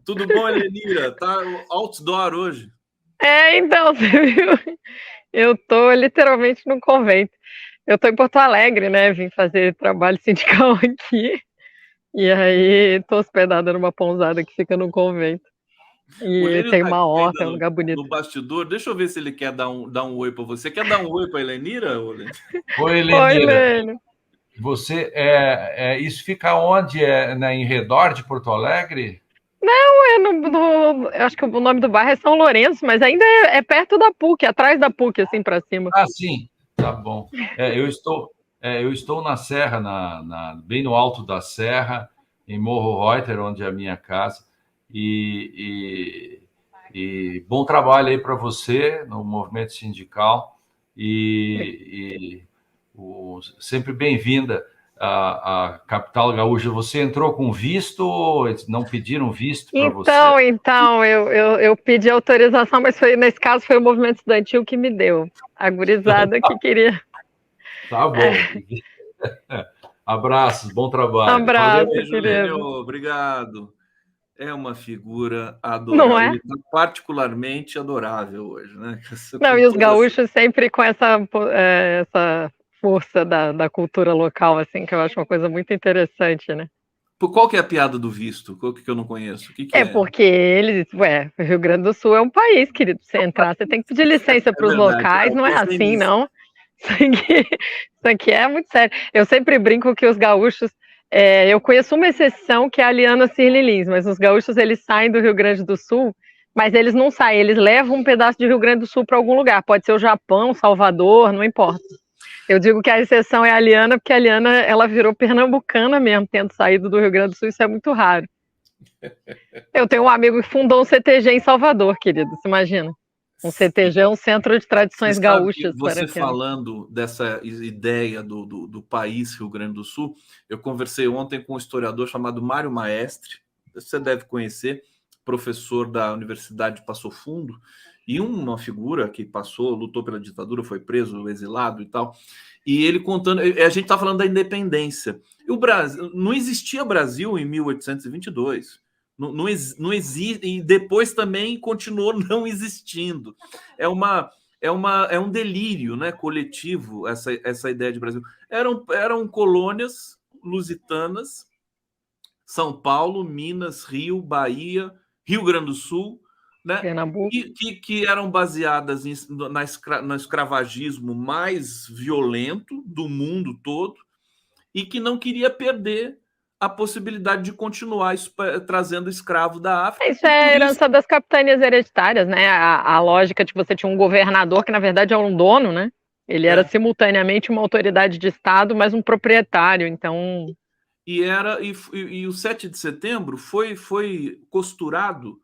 Tudo bom, Helenira? Tá outdoor hoje. Então, você viu? Eu tô literalmente no convento. Eu tô em Porto Alegre, né? Vim fazer trabalho sindical aqui. E aí tô hospedada numa pousada que fica no convento. O E Lênio tem tá uma aqui horta, ainda é um lugar bonito. no bastidor. Deixa eu ver se ele quer dar um oi para você. Quer dar um oi para a Helenira, ô Lênio? Oi, Oi, Lenira. Lênin. Você isso fica onde? Em redor de Porto Alegre? Eu acho que o nome do bairro é São Lourenço, mas ainda é perto da PUC, atrás da PUC, assim, pra cima. Ah, sim, tá bom. Eu estou na Serra, bem no alto da Serra, em Morro Reuter, onde é a minha casa. E bom trabalho aí para você no movimento sindical. Sempre bem-vinda à capital gaúcha. Você entrou com visto ou não pediram visto para você? Eu pedi autorização, mas nesse caso foi o movimento estudantil que me deu. A gurizada que queria. Tá bom. Abraços, bom trabalho. Valeu, Abraço, Lênio. querido. Obrigado. É uma figura Não adorável, é? e tá particularmente adorável hoje, né? Essa Não, e os cultura. gaúchos sempre com essa força da cultura local, assim, que eu acho uma coisa muito interessante, né? Qual que é a piada do visto? Qual que eu não conheço? O que que É é? porque o Rio Grande do Sul é um país, querido. Pra você entrar, você tem que pedir licença É para os verdade, locais, eu não é pensei assim, nisso. não. Isso aqui é muito sério. Eu sempre brinco que os gaúchos. Eu conheço uma exceção que é a Liana Cirne Lins, mas os gaúchos eles saem do Rio Grande do Sul, mas eles não saem, eles levam um pedaço de Rio Grande do Sul para algum lugar. Pode ser o Japão, Salvador, não importa. Eu digo que a exceção é a Liana, porque a Liana ela virou pernambucana mesmo, tendo saído do Rio Grande do Sul, isso é muito raro. Eu tenho um amigo que fundou um CTG em Salvador, querido, você imagina? Um CTG é um centro de Você tradições sabe que gaúchas para você criança. falando dessa ideia do país Rio Grande do Sul, eu conversei ontem com um historiador chamado Mário Maestre, você deve conhecer, professor da Universidade de Passo Fundo, e uma figura que passou, lutou pela ditadura, foi preso, exilado e tal. E ele contando, a gente está falando da independência. E o Brasil, não existia Brasil em 1822. Não existe, e depois também continuou não existindo. É uma é um delírio, né, coletivo essa ideia de Brasil. Eram colônias lusitanas, São Paulo, Minas, Rio, Bahia, Rio Grande do Sul, né, Pernambuco. que eram baseadas no escravagismo mais violento do mundo todo e que não queria perder a possibilidade de continuar trazendo escravo da África, Isso e é por a isso herança das capitanias hereditárias, né? A lógica de que você tinha um governador que, na verdade, é um dono, né? Ele era é, simultaneamente uma autoridade de Estado, mas um proprietário. Então, e o 7 de setembro foi costurado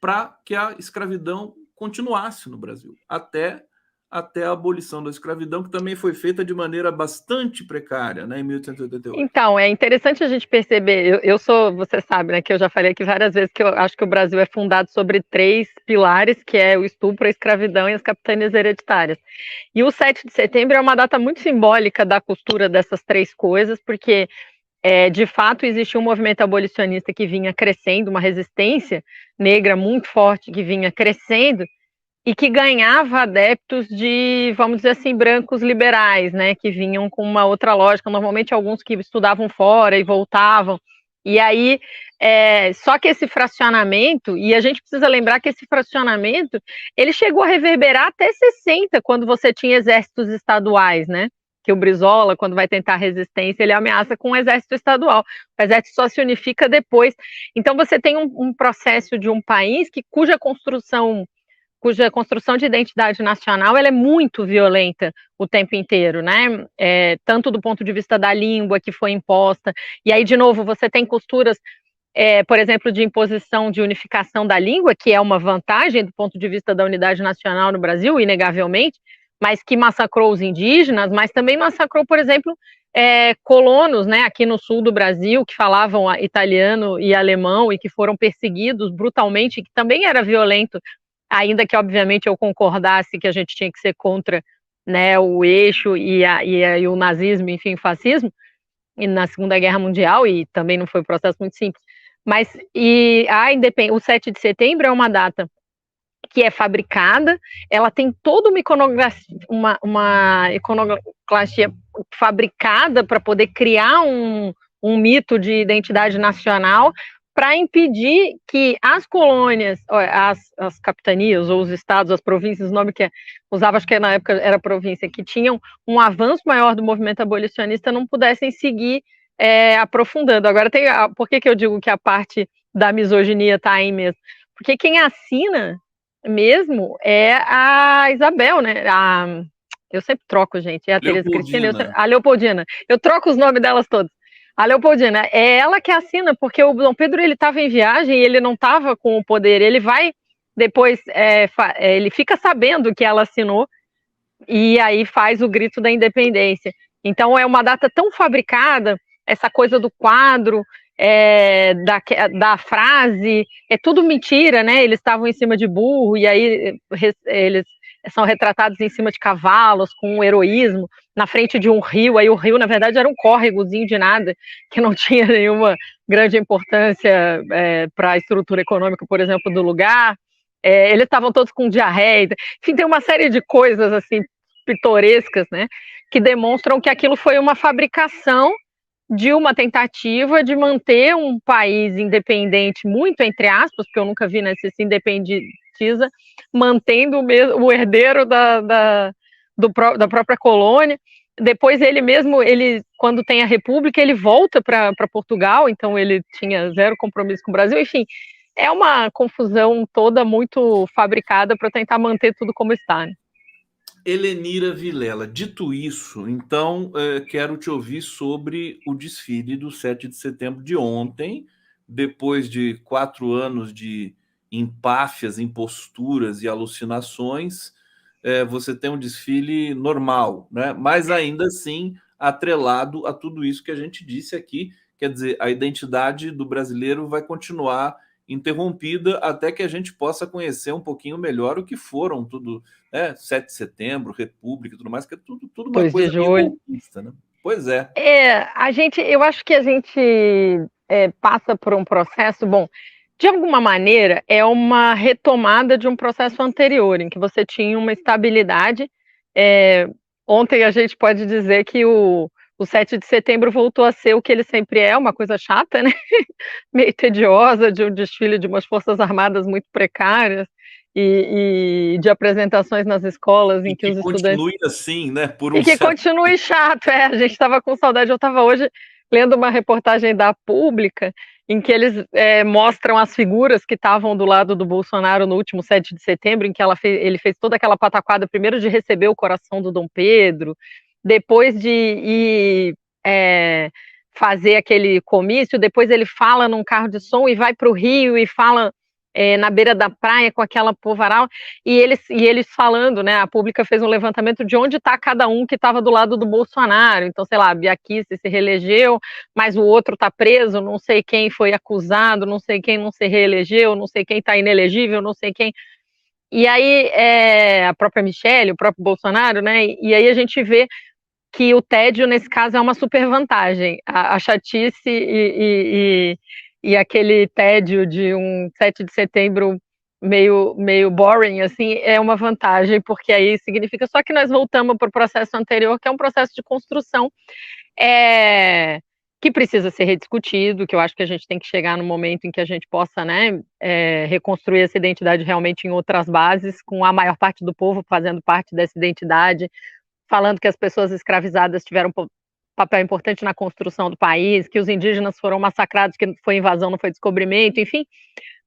para que a escravidão continuasse no Brasil, até a abolição da escravidão, que também foi feita de maneira bastante precária, né, em 1888. então, é interessante a gente perceber. Eu sou, você sabe, né, que eu já falei aqui várias vezes que eu acho que o Brasil é fundado sobre 3 pilares, que é o estupro, a escravidão e as capitanias hereditárias. E o 7 de setembro é uma data muito simbólica da costura dessas 3 coisas, porque de fato existia um movimento abolicionista que vinha crescendo, uma resistência negra muito forte que vinha crescendo e que ganhava adeptos de, vamos dizer assim, brancos liberais, né, que vinham com uma outra lógica, normalmente alguns que estudavam fora e voltavam. E aí, só que esse fracionamento, e a gente precisa lembrar que esse fracionamento, ele chegou a reverberar até 60, quando você tinha exércitos estaduais, né? Que o Brizola, quando vai tentar resistência, ele ameaça com um exército estadual. O exército só se unifica depois. Então você tem um processo de um país cuja construção de identidade nacional ela é muito violenta o tempo inteiro, né? Tanto do ponto de vista da língua que foi imposta, e aí, de novo, você tem costuras, por exemplo, de imposição de unificação da língua, que é uma vantagem do ponto de vista da unidade nacional no Brasil, inegavelmente, mas que massacrou os indígenas, mas também massacrou, por exemplo, colonos, né, aqui no sul do Brasil, que falavam italiano e alemão e que foram perseguidos brutalmente, que também era violento, ainda que, obviamente, eu concordasse que a gente tinha que ser contra, né, o eixo e o nazismo, enfim, o fascismo, e na Segunda Guerra Mundial, e também não foi um processo muito simples, Mas o 7 de setembro é uma data que é fabricada, ela tem toda uma iconoclastia fabricada para poder criar um mito de identidade nacional, para impedir que as colônias, as capitanias, ou os estados, as províncias, o nome que usava, acho que na época era província, que tinham um avanço maior do movimento abolicionista, não pudessem seguir aprofundando. Agora, por que eu digo que a parte da misoginia está aí mesmo? Porque quem assina mesmo é a Isabel, né? Eu sempre troco, gente. É a Tereza Cristina, a Leopoldina. Eu troco os nomes delas todos. A Leopoldina, é ela que assina, porque o Dom Pedro ele estava em viagem e ele não estava com o poder. Ele vai depois, ele fica sabendo que ela assinou e aí faz o grito da independência. Então é uma data tão fabricada, essa coisa do quadro, da frase, é tudo mentira, né? Eles estavam em cima de burro e aí eles são retratados em cima de cavalos, com um heroísmo, na frente de um rio. Aí o rio, na verdade, era um córregozinho de nada, que não tinha nenhuma grande importância para a estrutura econômica, por exemplo, do lugar. Eles estavam todos com diarreia. Enfim, tem uma série de coisas assim pitorescas, né, que demonstram que aquilo foi uma fabricação de uma tentativa de manter um país independente, muito entre aspas, porque eu nunca vi, né, se independentiza, mantendo o herdeiro da própria colônia. Depois ele mesmo, quando tem a república, ele volta para Portugal, então ele tinha zero compromisso com o Brasil. Enfim, é uma confusão toda muito fabricada para tentar manter tudo como está, né? Helenira Vilela, dito isso, então quero te ouvir sobre o desfile do 7 de setembro de ontem, depois de 4 anos de empáfias, imposturas e alucinações, você tem um desfile normal, né? Mas ainda assim atrelado a tudo isso que a gente disse aqui, quer dizer, a identidade do brasileiro vai continuar interrompida até que a gente possa conhecer um pouquinho melhor o que foram tudo, 7 de setembro, República e tudo mais, que é tudo uma coisa golpista, né? Pois é. Eu acho que a gente passa por um processo, bom, de alguma maneira é uma retomada de um processo anterior, em que você tinha uma estabilidade. Ontem a gente pode dizer que o 7 de setembro voltou a ser o que ele sempre é, uma coisa chata, né? Meio tediosa, de um desfile de umas forças armadas muito precárias e de apresentações nas escolas em que os estudantes... continue assim, né? Continue chato, a gente estava com saudade. Eu estava hoje lendo uma reportagem da Pública, em que eles mostram as figuras que estavam do lado do Bolsonaro no último 7 de setembro, em que ele fez toda aquela pataquada, primeiro de receber o coração do Dom Pedro, depois de ir fazer aquele comício, depois ele fala num carro de som e vai para o Rio e fala na beira da praia com aquela povaral, e eles falando, né, a Pública fez um levantamento de onde está cada um que estava do lado do Bolsonaro. Então, sei lá, a Bia Kicis se reelegeu, mas o outro está preso, não sei quem foi acusado, não sei quem não se reelegeu, não sei quem está inelegível, não sei quem... E aí, a própria Michelle, o próprio Bolsonaro, né, e aí a gente vê que o tédio, nesse caso, é uma super vantagem. A chatice e aquele tédio de um 7 de setembro meio boring, assim, é uma vantagem, porque aí significa só que nós voltamos para o processo anterior, que é um processo de construção que precisa ser rediscutido, que eu acho que a gente tem que chegar no momento em que a gente possa, né, reconstruir essa identidade realmente em outras bases, com a maior parte do povo fazendo parte dessa identidade, falando que as pessoas escravizadas tiveram papel importante na construção do país, que os indígenas foram massacrados, que foi invasão, não foi descobrimento, enfim.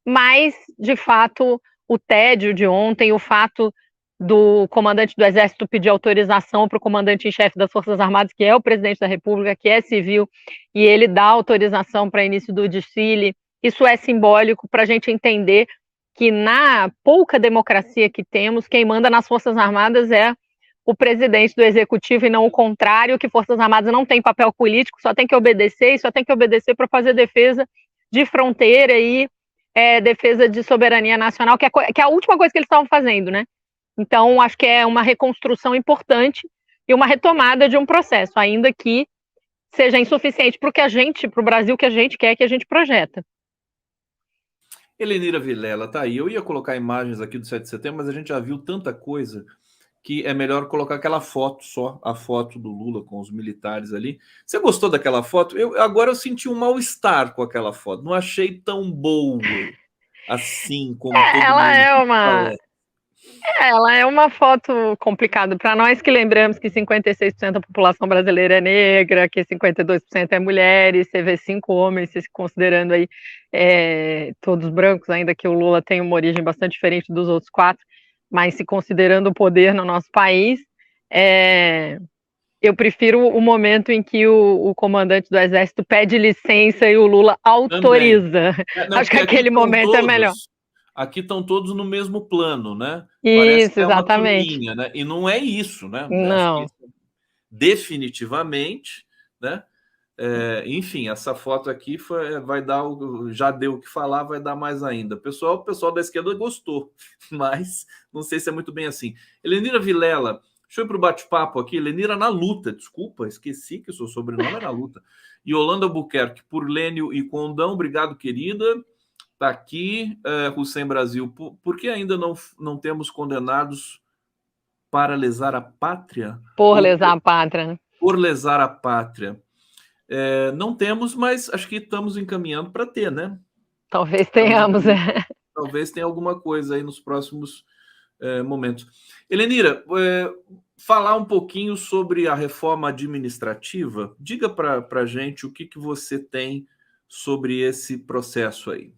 Mas, de fato, o tédio de ontem, o fato do comandante do Exército pedir autorização para o comandante em chefe das Forças Armadas, que é o presidente da República, que é civil, e ele dá autorização para início do desfile, isso é simbólico para a gente entender que na pouca democracia que temos, quem manda nas Forças Armadas é o presidente do executivo e não o contrário, que Forças Armadas não tem papel político, só tem que obedecer, e só tem que obedecer para fazer defesa de fronteira e defesa de soberania nacional, que é a última coisa que eles estavam fazendo, né? Então, acho que é uma reconstrução importante e uma retomada de um processo, ainda que seja insuficiente para o Brasil que a gente quer, que a gente projeta. Helenira Vilela tá aí. Eu ia colocar imagens aqui do 7 de setembro, mas a gente já viu tanta coisa que é melhor colocar aquela foto só, a foto do Lula com os militares ali. Você gostou daquela foto? Agora eu senti um mal-estar com aquela foto. Não achei tão boa assim como todo Ela mundo é uma... fala. Ela é uma foto complicada para nós que lembramos que 56% da população brasileira é negra, que 52% é mulheres, você vê 5 homens se considerando aí todos brancos, ainda que o Lula tenha uma origem bastante diferente dos outros 4, mas se considerando o poder no nosso país, eu prefiro o momento em que o comandante do Exército pede licença e o Lula autoriza. Não, acho que aquele momento é melhor. Aqui estão todos no mesmo plano, né? Parece que é exatamente. Uma turminha, né? E não é isso, né? Não. Acho que definitivamente, né? Enfim, essa foto aqui vai dar, já deu o que falar, vai dar mais ainda. O pessoal da esquerda gostou, mas não sei se é muito bem assim. Helenira Vilela, deixa eu ir para o bate-papo aqui. Helenira na luta, desculpa, esqueci que o seu sobrenome é na luta. E Yolanda Albuquerque, por Lênio e Condão, obrigado, querida. Está aqui, Hussein Brasil. Por que ainda não temos condenados para lesar a pátria? Por lesar a pátria, né? Por lesar a pátria. Não temos, mas acho que estamos encaminhando para ter, né? Talvez tenhamos. Talvez tenha alguma coisa aí nos próximos momentos. Helenira, falar um pouquinho sobre a reforma administrativa. Diga para a gente o que você tem sobre esse processo aí.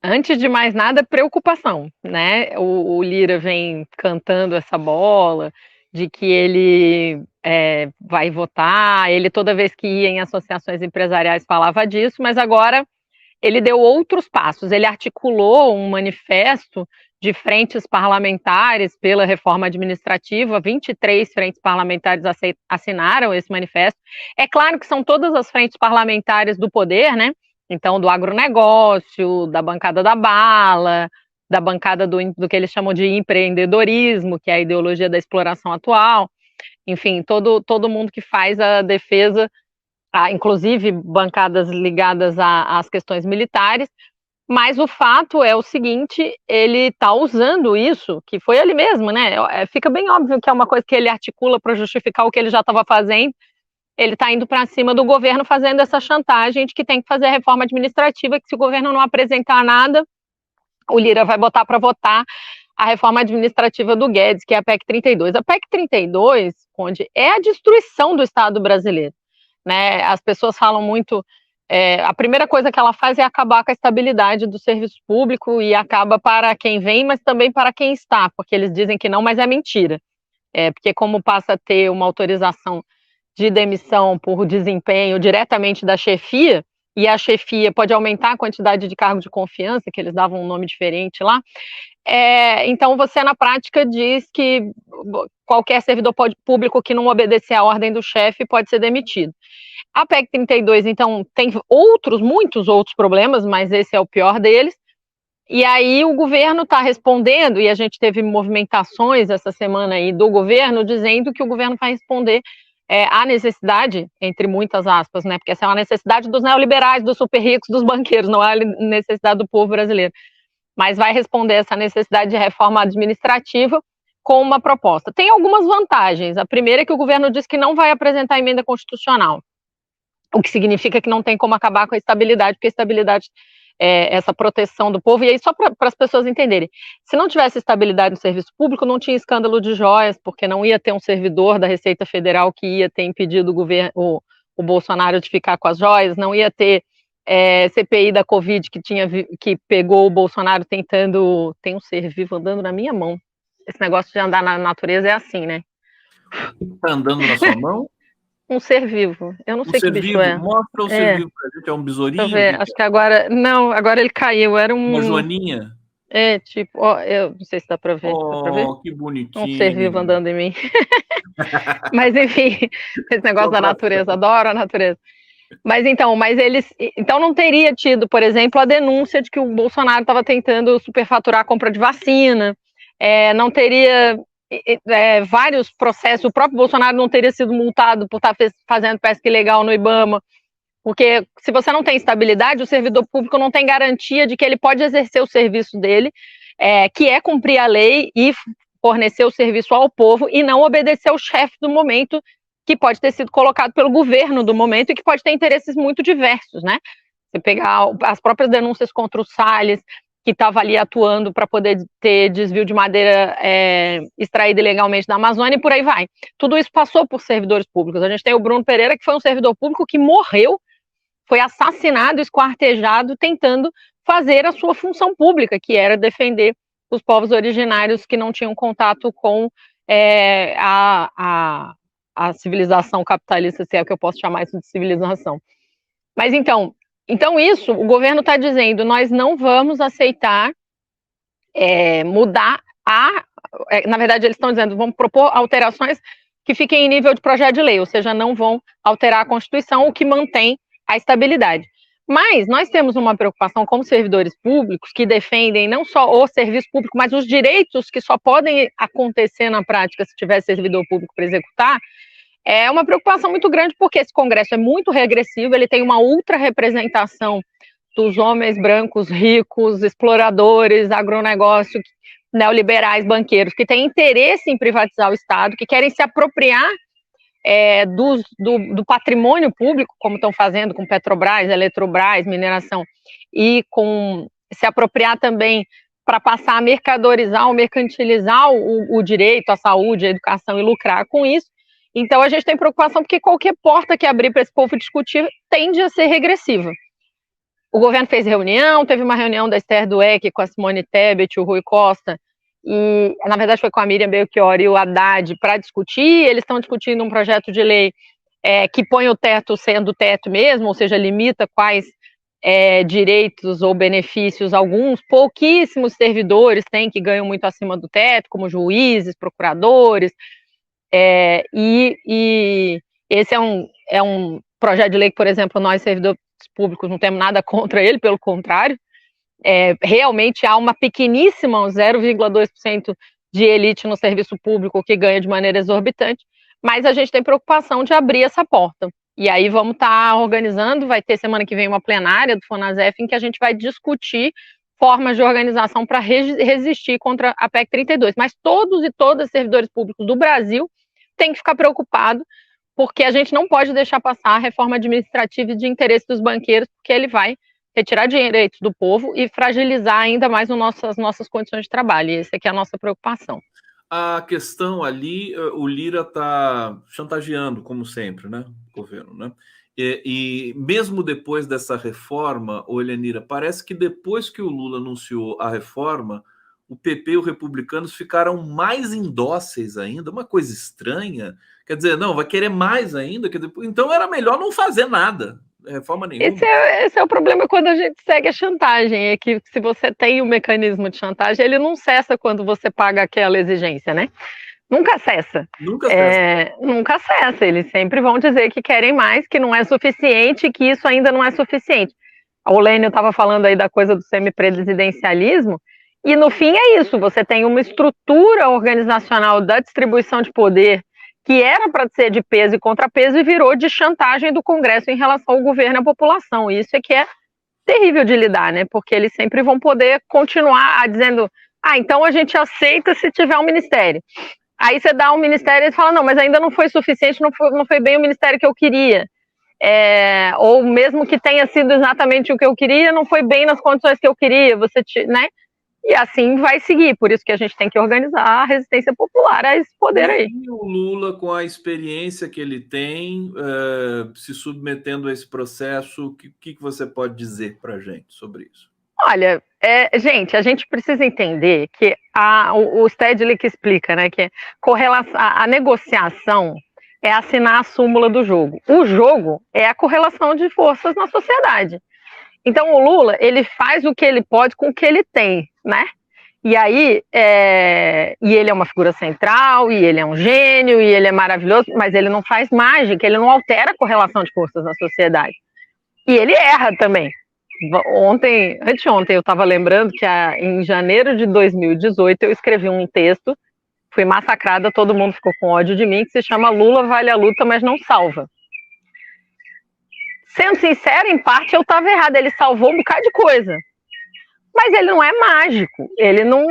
Antes de mais nada, preocupação, né? O Lira vem cantando essa bola de que ele vai votar, ele toda vez que ia em associações empresariais falava disso, mas agora ele deu outros passos, ele articulou um manifesto de frentes parlamentares pela reforma administrativa, 23 frentes parlamentares assinaram esse manifesto. É claro que são todas as frentes parlamentares do poder, né? Então, do agronegócio, da bancada da bala, da bancada do que eles chamam de empreendedorismo, que é a ideologia da exploração atual. Enfim, todo mundo que faz a defesa, inclusive bancadas ligadas às questões militares. Mas o fato é o seguinte, ele está usando isso, que foi ele mesmo, né? Fica bem óbvio que é uma coisa que ele articula para justificar o que ele já estava fazendo. Ele está indo para cima do governo fazendo essa chantagem de que tem que fazer a reforma administrativa, que se o governo não apresentar nada, o Lira vai botar para votar a reforma administrativa do Guedes, que é a PEC 32. A PEC 32, Conde, é a destruição do Estado brasileiro, né? As pessoas falam muito... a primeira coisa que ela faz é acabar com a estabilidade do serviço público e acaba para quem vem, mas também para quem está, porque eles dizem que não, mas é mentira. Porque como passa a ter uma autorização de demissão por desempenho diretamente da chefia, e a chefia pode aumentar a quantidade de cargo de confiança, que eles davam um nome diferente lá, então você na prática diz que qualquer servidor público que não obedecer à ordem do chefe pode ser demitido. A PEC 32, então, tem muitos outros problemas, mas esse é o pior deles. E aí o governo está respondendo, e a gente teve movimentações essa semana aí do governo, dizendo que o governo vai responder à necessidade, entre muitas aspas, né? Porque essa é uma necessidade dos neoliberais, dos super ricos, dos banqueiros, não é a necessidade do povo brasileiro. Mas vai responder essa necessidade de reforma administrativa com uma proposta. Tem algumas vantagens. A primeira é que o governo diz que não vai apresentar emenda constitucional, o que significa que não tem como acabar com a estabilidade, porque a estabilidade é essa proteção do povo. E aí, só para as pessoas entenderem, se não tivesse estabilidade no serviço público, não tinha escândalo de joias, porque não ia ter um servidor da Receita Federal que ia ter impedido o Bolsonaro de ficar com as joias, não ia ter CPI da Covid que pegou o Bolsonaro tentando... Tem um ser vivo andando na minha mão. Esse negócio de andar na natureza é assim, né? Está andando na sua mão? Um ser vivo. Eu não sei que bicho é. Mostra o ser vivo pra gente. É um besourinho? Deixa eu ver. Acho que agora... Não, agora ele caiu. Era uma joaninha? Tipo... eu não sei se dá pra ver. Dá pra ver? Que bonitinho. Um ser vivo andando em mim. Mas, enfim, esse negócio da natureza. Adoro a natureza. Mas eles... Então não teria tido, por exemplo, a denúncia de que o Bolsonaro estava tentando superfaturar a compra de vacina. Não teria... vários processos, o próprio Bolsonaro não teria sido multado por estar fazendo pesca ilegal no IBAMA, Porque se você não tem estabilidade, o servidor público não tem garantia de que ele pode exercer o serviço dele, que é cumprir a lei e fornecer o serviço ao povo e não obedecer ao chefe do momento, que pode ter sido colocado pelo governo do momento e que pode ter interesses muito diversos, né? Você pegar as próprias denúncias contra o Salles, que estava ali atuando para poder ter desvio de madeira extraída ilegalmente da Amazônia, e por aí vai. Tudo isso passou por servidores públicos. A gente tem o Bruno Pereira, que foi um servidor público que morreu, foi assassinado, esquartejado, tentando fazer a sua função pública, que era defender os povos originários que não tinham contato com a civilização capitalista, se é que eu posso chamar isso de civilização. Mas então isso, o governo está dizendo, nós não vamos aceitar mudar na verdade, eles estão dizendo, vamos propor alterações que fiquem em nível de projeto de lei, ou seja, não vão alterar a Constituição, o que mantém a estabilidade. Mas nós temos uma preocupação como servidores públicos que defendem não só o serviço público, mas os direitos que só podem acontecer na prática se tiver servidor público para executar. É uma preocupação muito grande porque esse Congresso é muito regressivo, ele tem uma ultra representação dos homens brancos, ricos, exploradores, agronegócio, neoliberais, banqueiros, que têm interesse em privatizar o Estado, que querem se apropriar do patrimônio público, como estão fazendo com Petrobras, Eletrobras, mineração, e se apropriar também para passar a mercadorizar ou mercantilizar o direito à saúde, à educação e lucrar com isso. Então a gente tem preocupação porque qualquer porta que abrir para esse povo discutir tende a ser regressiva. O governo fez reunião, teve uma reunião da Esther Dweck com a Simone Tebet, o Rui Costa, e na verdade foi com a Miriam Belchior e o Haddad para discutir. Eles estão discutindo um projeto de lei que põe o teto sendo teto mesmo, ou seja, limita quais direitos ou benefícios alguns pouquíssimos servidores têm que ganham muito acima do teto, como juízes, procuradores, e esse é um projeto de lei que, por exemplo, nós servidores públicos não temos nada contra ele, pelo contrário. Realmente há uma pequeníssima, 0,2% de elite no serviço público que ganha de maneira exorbitante, mas a gente tem preocupação de abrir essa porta. E aí vamos estar organizando, vai ter semana que vem uma plenária do FONASEF em que a gente vai discutir formas de organização para resistir contra a PEC 32. Mas todos e todas os servidores públicos do Brasil têm que ficar preocupados, porque a gente não pode deixar passar a reforma administrativa de interesse dos banqueiros, porque ele vai retirar direitos do povo e fragilizar ainda mais as nossas condições de trabalho. E essa aqui é a nossa preocupação. A questão ali, o Lira está chantageando, como sempre, né, o governo, né? E mesmo depois dessa reforma, Elianira, parece que depois que o Lula anunciou a reforma, o PP e os republicanos ficaram mais indóceis ainda, uma coisa estranha. Quer dizer, não, vai querer mais ainda, então era melhor não fazer nada. Reforma nenhuma. Esse é o problema quando a gente segue a chantagem, é que se você tem um mecanismo de chantagem, ele não cessa quando você paga aquela exigência, né? Nunca cessa. Nunca cessa. Eles sempre vão dizer que querem mais, que não é suficiente, que isso ainda não é suficiente. O Lênio estava falando aí da coisa do semipresidencialismo, e no fim é isso, você tem uma estrutura organizacional da distribuição de poder que era para ser de peso e contrapeso e virou de chantagem do Congresso em relação ao governo e à população. Isso é que é terrível de lidar, né? Porque eles sempre vão poder continuar dizendo, então a gente aceita se tiver um ministério. Aí você dá um ministério e eles falam, não, mas ainda não foi suficiente, não foi bem o ministério que eu queria. Ou mesmo que tenha sido exatamente o que eu queria, não foi bem nas condições que eu queria, né? E assim vai seguir, por isso que a gente tem que organizar a resistência popular a esse poder aí. E o Lula, com a experiência que ele tem, se submetendo a esse processo, o que você pode dizer para a gente sobre isso? Olha, gente, a gente precisa entender que o Stedley que explica, né, que a negociação é assinar a súmula do jogo. O jogo é a correlação de forças na sociedade. Então, o Lula, ele faz o que ele pode com o que ele tem, né? E aí, e ele é uma figura central, e ele é um gênio, e ele é maravilhoso, mas ele não faz mágica, ele não altera a correlação de forças na sociedade. E ele erra também. Anteontem, eu estava lembrando que em janeiro de 2018 eu escrevi um texto, fui massacrada, todo mundo ficou com ódio de mim, que se chama Lula vale a luta, mas não salva. sendo sincero, em parte eu estava errada, ele salvou um bocado de coisa. Mas ele não é mágico, ele não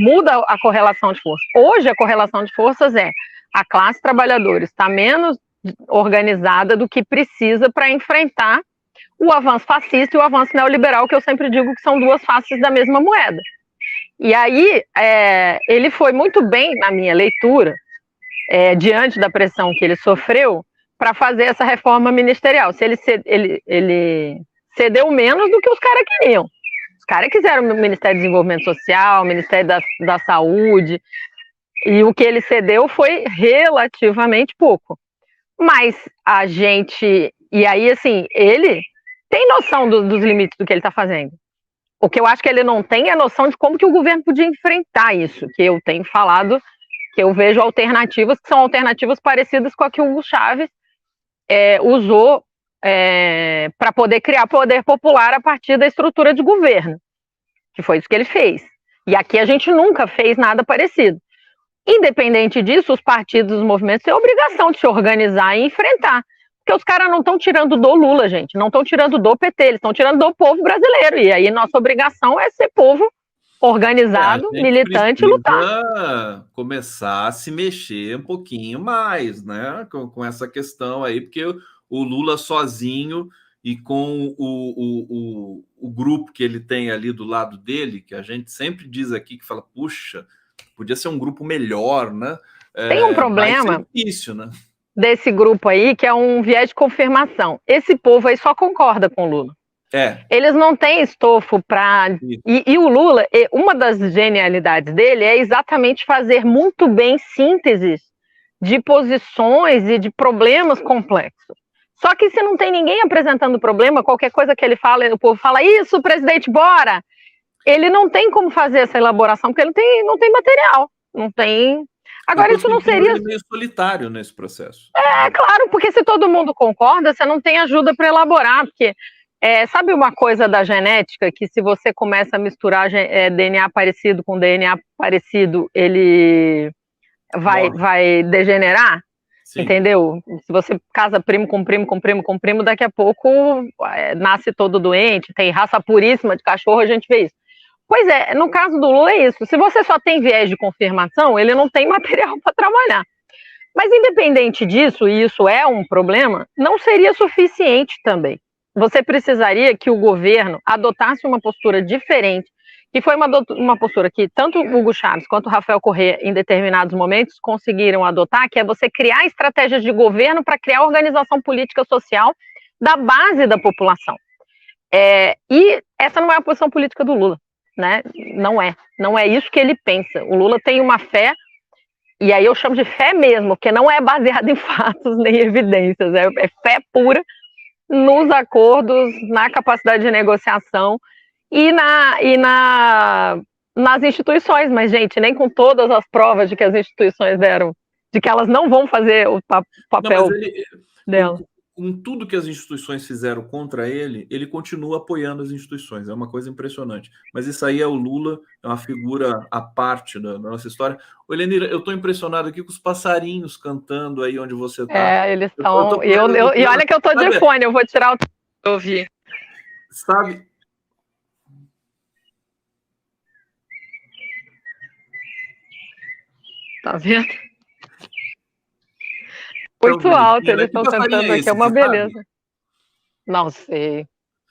muda a correlação de forças. Hoje a correlação de forças é a classe trabalhadora está menos organizada do que precisa para enfrentar o avanço fascista e o avanço neoliberal, que eu sempre digo que são duas faces da mesma moeda. E aí, ele foi muito bem, na minha leitura, diante da pressão que ele sofreu, para fazer essa reforma ministerial. Se ele cedeu menos do que os caras queriam. Os caras quiseram o Ministério do Desenvolvimento Social, o Ministério da Saúde, e o que ele cedeu foi relativamente pouco. Mas a gente... E aí, assim, ele tem noção dos limites do que ele está fazendo. O que eu acho que ele não tem é noção de como que o governo podia enfrentar isso, que eu tenho falado, que eu vejo alternativas, que são alternativas parecidas com a que o Hugo Chávez usou para poder criar poder popular a partir da estrutura de governo, que foi isso que ele fez. E aqui a gente nunca fez nada parecido. Independente disso, os partidos, os movimentos têm a obrigação de se organizar e enfrentar. Porque os caras não estão tirando do Lula, gente, não estão tirando do PT, eles estão tirando do povo brasileiro. E aí nossa obrigação é ser povo organizado, militante e lutar. Começar a se mexer um pouquinho mais, né? Com essa questão aí, porque o Lula sozinho e com o grupo que ele tem ali do lado dele, que a gente sempre diz aqui, que fala, puxa, podia ser um grupo melhor, né? Tem um problema difícil, né? Desse grupo aí, que é um viés de confirmação. Esse povo aí só concorda com o Lula. Eles não têm estofo para... E o Lula, uma das genialidades dele é exatamente fazer muito bem sínteses de posições e de problemas complexos. Só que se não tem ninguém apresentando problema, qualquer coisa que ele fala, o povo fala, isso, presidente, bora! Ele não tem como fazer essa elaboração, porque ele não tem material, não tem... Agora, isso não seria... Ele é meio solitário nesse processo. Claro, porque se todo mundo concorda, você não tem ajuda para elaborar, porque sabe uma coisa da genética, que se você começa a misturar DNA parecido com DNA parecido, ele vai degenerar? Sim. Entendeu? Se você casa primo com primo, com primo, com primo, daqui a pouco nasce todo doente, tem raça puríssima de cachorro, a gente vê isso. Pois é, no caso do Lula é isso. Se você só tem viés de confirmação, ele não tem material para trabalhar. Mas independente disso, e isso é um problema, não seria suficiente também. Você precisaria que o governo adotasse uma postura diferente, que foi uma postura que tanto o Hugo Chávez quanto o Rafael Correa, em determinados momentos, conseguiram adotar, que é você criar estratégias de governo para criar organização política social da base da população. E essa não é a posição política do Lula. Né? Não é isso que ele pensa. O Lula tem uma fé, e aí eu chamo de fé mesmo, porque não é baseada em fatos nem evidências, é fé pura nos acordos, na capacidade de negociação e nas instituições. Mas, gente, nem com todas as provas de que as instituições deram, de que elas não vão fazer o papel dela. Com tudo que as instituições fizeram contra ele, ele continua apoiando as instituições. É uma coisa impressionante. Mas isso aí é o Lula, é uma figura à parte da nossa história. Ô, Helenira, eu estou impressionado aqui com os passarinhos cantando aí onde você está. Eles estão... E olha que eu estou de fone, eu vou tirar o... ouvir. Sabe... Tá vendo? Muito alto, eles estão cantando aqui, é uma beleza. Sabe? Não sei.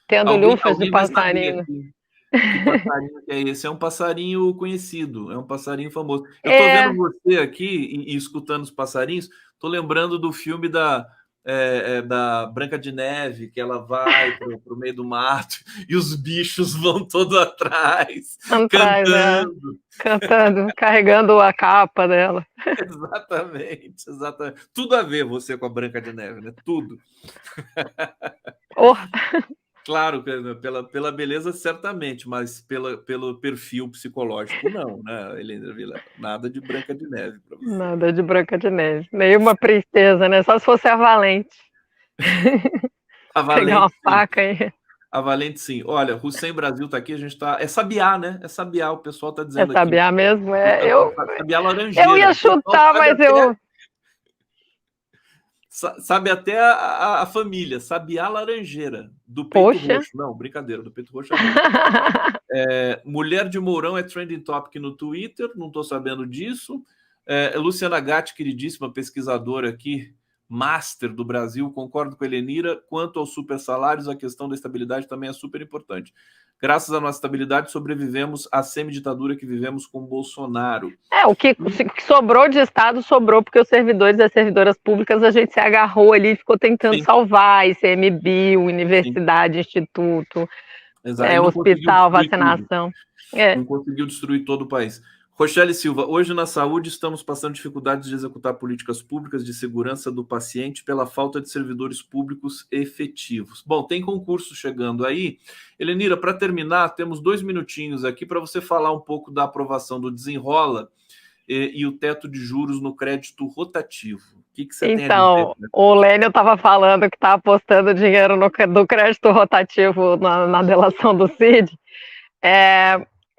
Tendo lufas de passarinho. Que passarinho que é esse? É um passarinho conhecido, é um passarinho famoso. Eu estou vendo você aqui e escutando os passarinhos, estou lembrando do filme da Branca de Neve, que ela vai para o meio do mato e os bichos vão todos atrás, cantando, carregando a capa dela. Exatamente. Tudo a ver você com a Branca de Neve, né? Tudo. Claro, pela beleza, certamente, mas pelo perfil psicológico, não, né, Helena Vilela? Nada de Branca de Neve para você. Nada de Branca de Neve. Nenhuma princesa, né? Só se fosse a Valente. Pegar uma faca aí. A Valente, sim. Olha, Hussein Brasil está aqui, a gente está... É Sabiá, né? É Sabiá, o pessoal está dizendo aqui. É Sabiá mesmo? Sabiá laranjeira. Eu ia chutar, mas eu... Sabe até a família, Sabiá Laranjeira, do Peito Poxa. Roxo. Não, brincadeira, do Peito Roxo Mulher de Mourão é trending topic no Twitter, não estou sabendo disso. Luciana Gatti, queridíssima pesquisadora aqui, master do Brasil, concordo com a Helenira. Quanto aos super salários, a questão da estabilidade também é super importante. Graças à nossa estabilidade, sobrevivemos à semiditadura que vivemos com Bolsonaro. O que sobrou de Estado, sobrou porque os servidores e as servidoras públicas, a gente se agarrou ali e ficou tentando salvar ICMBio, universidade, instituto, hospital, vacinação. Não conseguiu destruir todo o país. Rochelle Silva, hoje na saúde estamos passando dificuldades de executar políticas públicas de segurança do paciente pela falta de servidores públicos efetivos. Bom, tem concurso chegando aí. Helenira, para terminar, temos 2 minutinhos aqui para você falar um pouco da aprovação do Desenrola e o teto de juros no crédito rotativo. O que você tem a dizer? O Lênio estava falando que está apostando dinheiro do crédito rotativo na delação do Cid.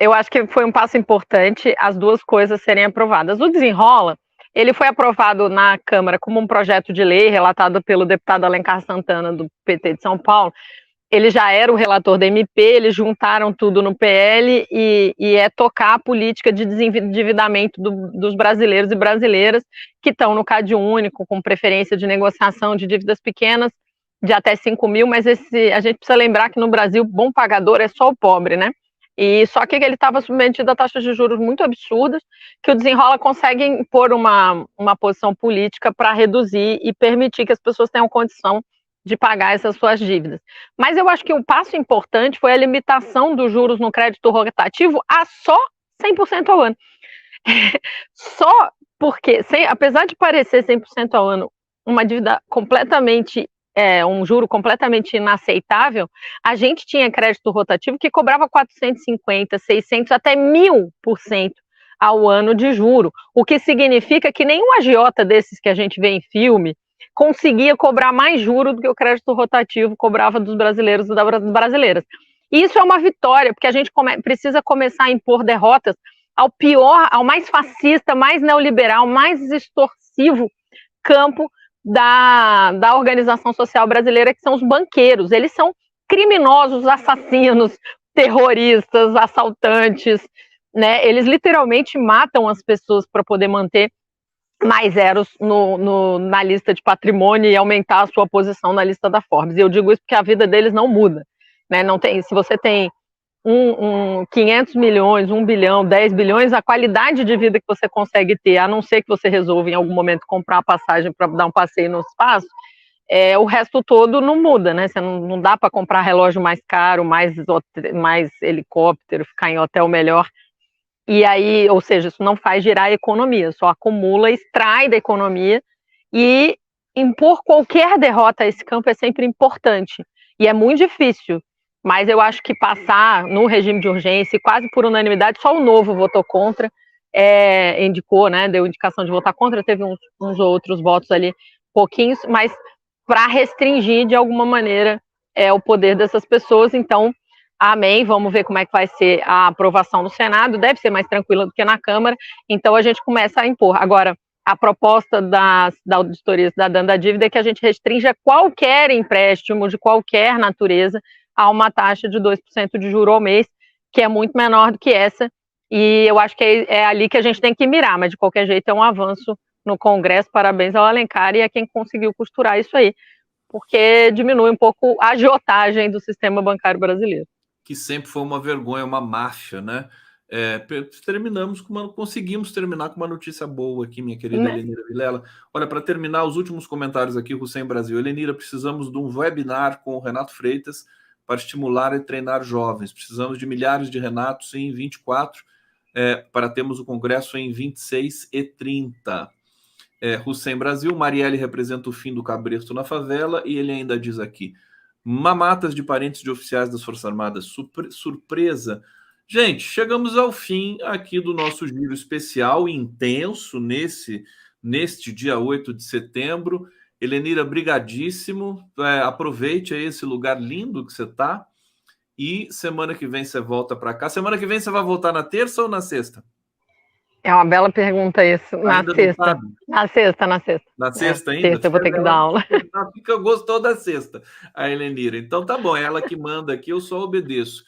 Eu acho que foi um passo importante as duas coisas serem aprovadas. O Desenrola, ele foi aprovado na Câmara como um projeto de lei relatado pelo deputado Alencar Santana, do PT de São Paulo. Ele já era o relator da MP, eles juntaram tudo no PL e é tocar a política de desendividamento dos brasileiros e brasileiras que estão no Cade Único, com preferência de negociação de dívidas pequenas de até 5 mil, mas a gente precisa lembrar que no Brasil, bom pagador é só o pobre, né? E só que ele estava submetido a taxas de juros muito absurdas, que o Desenrola consegue impor uma posição política para reduzir e permitir que as pessoas tenham condição de pagar essas suas dívidas. Mas eu acho que o passo importante foi a limitação dos juros no crédito rotativo a só 100% ao ano. Só porque, apesar de parecer 100% ao ano uma dívida completamente um juro completamente inaceitável, a gente tinha crédito rotativo que cobrava 450, 600, até 1000% ao ano de juro, o que significa que nenhum agiota desses que a gente vê em filme conseguia cobrar mais juro do que o crédito rotativo cobrava dos brasileiros e das brasileiras. E isso é uma vitória, porque a gente precisa começar a impor derrotas ao pior, ao mais fascista, mais neoliberal, mais extorsivo campo da organização social brasileira, que são os banqueiros. Eles são criminosos, assassinos, terroristas, assaltantes, né? Eles literalmente matam as pessoas para poder manter mais zeros na lista de patrimônio e aumentar a sua posição na lista da Forbes. E eu digo isso porque a vida deles não muda, né? Não tem, se você tem 500 milhões, 1 bilhão, 10 bilhões, a qualidade de vida que você consegue ter, a não ser que você resolva em algum momento comprar a passagem para dar um passeio no espaço, o resto todo não muda, né? Você não dá para comprar relógio mais caro, mais helicóptero, ficar em hotel melhor. E aí, ou seja, isso não faz girar a economia, só acumula, extrai da economia, e impor qualquer derrota a esse campo é sempre importante. E é muito difícil. Mas eu acho que passar no regime de urgência, quase por unanimidade, só o Novo votou contra, indicou, né, deu indicação de votar contra, teve uns outros votos ali, pouquinhos, mas para restringir de alguma maneira o poder dessas pessoas. Então, amém, vamos ver como é que vai ser a aprovação no Senado, deve ser mais tranquila do que na Câmara, então a gente começa a impor. Agora, a proposta da auditoria cidadã da dívida é que a gente restrinja qualquer empréstimo de qualquer natureza a uma taxa de 2% de juro ao mês, que é muito menor do que essa, e eu acho que é ali que a gente tem que mirar, mas de qualquer jeito é um avanço no Congresso. Parabéns ao Alencar e a quem conseguiu costurar isso aí, porque diminui um pouco a agiotagem do sistema bancário brasileiro. Que sempre foi uma vergonha, uma máfia, né? Conseguimos terminar com uma notícia boa aqui, minha querida Helenira Vilela. Olha, para terminar, os últimos comentários aqui, Hussein Brasil. Helenira, precisamos de um webinar com o Renato Freitas para estimular e treinar jovens. Precisamos de milhares de Renatos em 24, para termos o Congresso em 26 e 30. Hussein Brasil, Marielle representa o fim do cabresto na favela, e ele ainda diz aqui, mamatas de parentes de oficiais das Forças Armadas, surpresa. Gente, chegamos ao fim aqui do nosso giro especial intenso neste dia 8 de setembro. Helenira, brigadíssimo. Aproveite aí esse lugar lindo que você está. E semana que vem você volta para cá. Semana que vem você vai voltar na terça ou na sexta? É uma bela pergunta isso. Na Ainda não sexta. sabe? Na sexta, na sexta. Na sexta ainda? Sexta eu vou ter que dar aula. Ela fica gostou da sexta, a Helenira. Então tá bom, é ela que manda aqui, eu só obedeço.